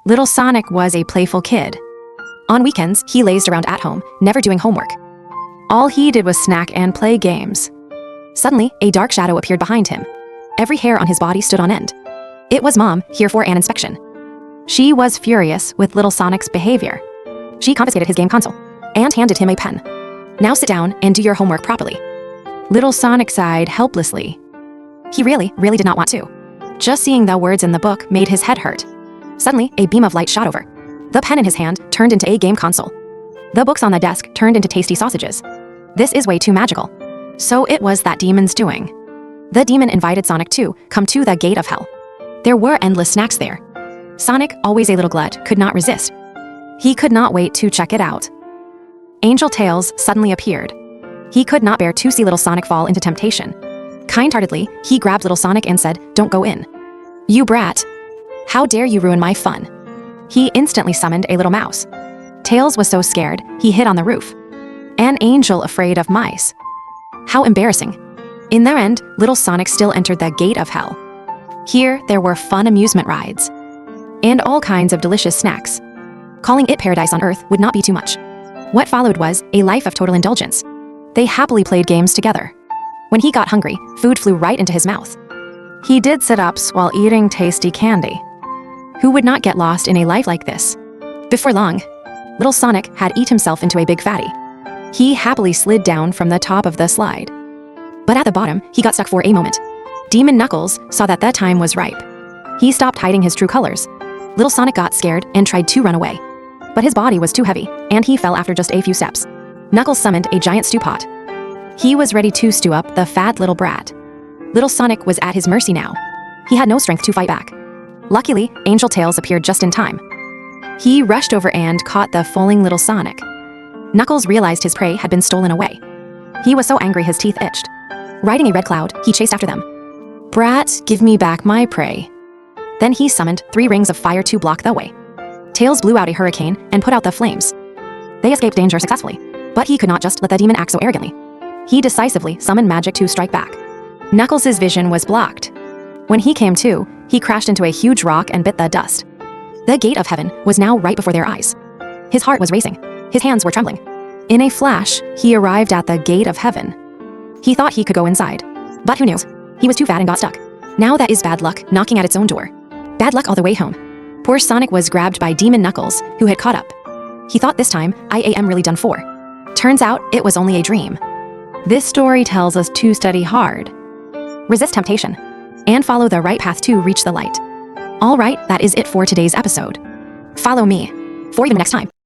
Little Sonic was a playful kid. On weekends, he lazed around at home, never doing homework. All he did was snack and play games. Suddenly, a dark shadow appeared behind him. Every hair on his body stood on end. It was Mom, here for an inspection. She was furious with Little Sonic's behavior. She confiscated his game console and handed him a pen. Now sit down and do your homework properly. Little Sonic sighed helplessly. He really did not want to. Just seeing the words in the book made his head hurt. Suddenly, a beam of light shot over. The pen in his hand turned into a game console. The books on the desk turned into tasty sausages. This is way too magical. So it was that demon's doing. The demon invited Sonic to come to the gate of hell. There were endless snacks there. Sonic, always a little glut, could not resist. He could not wait to check it out. Angel Tails suddenly appeared. He could not bear to see Little Sonic fall into temptation. Kind-heartedly, he grabbed Little Sonic and said, "Don't go in. You brat. How dare you ruin my fun?" He instantly summoned a little mouse. Tails was so scared, he hid on the roof. An angel afraid of mice. How embarrassing. In their end, Little Sonic still entered the gate of hell. Here, there were fun amusement rides and all kinds of delicious snacks. Calling it paradise on earth would not be too much. What followed was a life of total indulgence. They happily played games together. When he got hungry, food flew right into his mouth. He did sit-ups while eating tasty candy. Who would not get lost in a life like this? Before long, Little Sonic had eaten himself into a big fatty. He happily slid down from the top of the slide. But at the bottom, he got stuck for a moment. Demon Knuckles saw that the time was ripe. He stopped hiding his true colors. Little Sonic got scared and tried to run away. But his body was too heavy, and he fell after just a few steps. Knuckles summoned a giant stew pot. He was ready to stew up the fat little brat. Little Sonic was at his mercy now. He had no strength to fight back. Luckily, Angel Tails appeared just in time. He rushed over and caught the falling Little Sonic. Knuckles realized his prey had been stolen away. He was so angry his teeth itched. Riding a red cloud, he chased after them. "Brat, give me back my prey." Then he summoned 3 rings of fire to block the way. Tails blew out a hurricane and put out the flames. They escaped danger successfully, but he could not just let the demon act so arrogantly. He decisively summoned magic to strike back. Knuckles' vision was blocked. When he came to, he crashed into a huge rock and bit the dust. The gate of heaven was now right before their eyes. His heart was racing. His hands were trembling. In a flash, he arrived at the gate of heaven. He thought he could go inside. But who knew? He was too fat and got stuck. Now that is bad luck knocking at its own door. Bad luck all the way home. Poor Sonic was grabbed by Demon Knuckles, who had caught up. He thought this time, I am really done for. Turns out, it was only a dream. This story tells us to study hard, resist temptation, and follow the right path to reach the light. All right, that is it for today's episode. Follow me for even next time.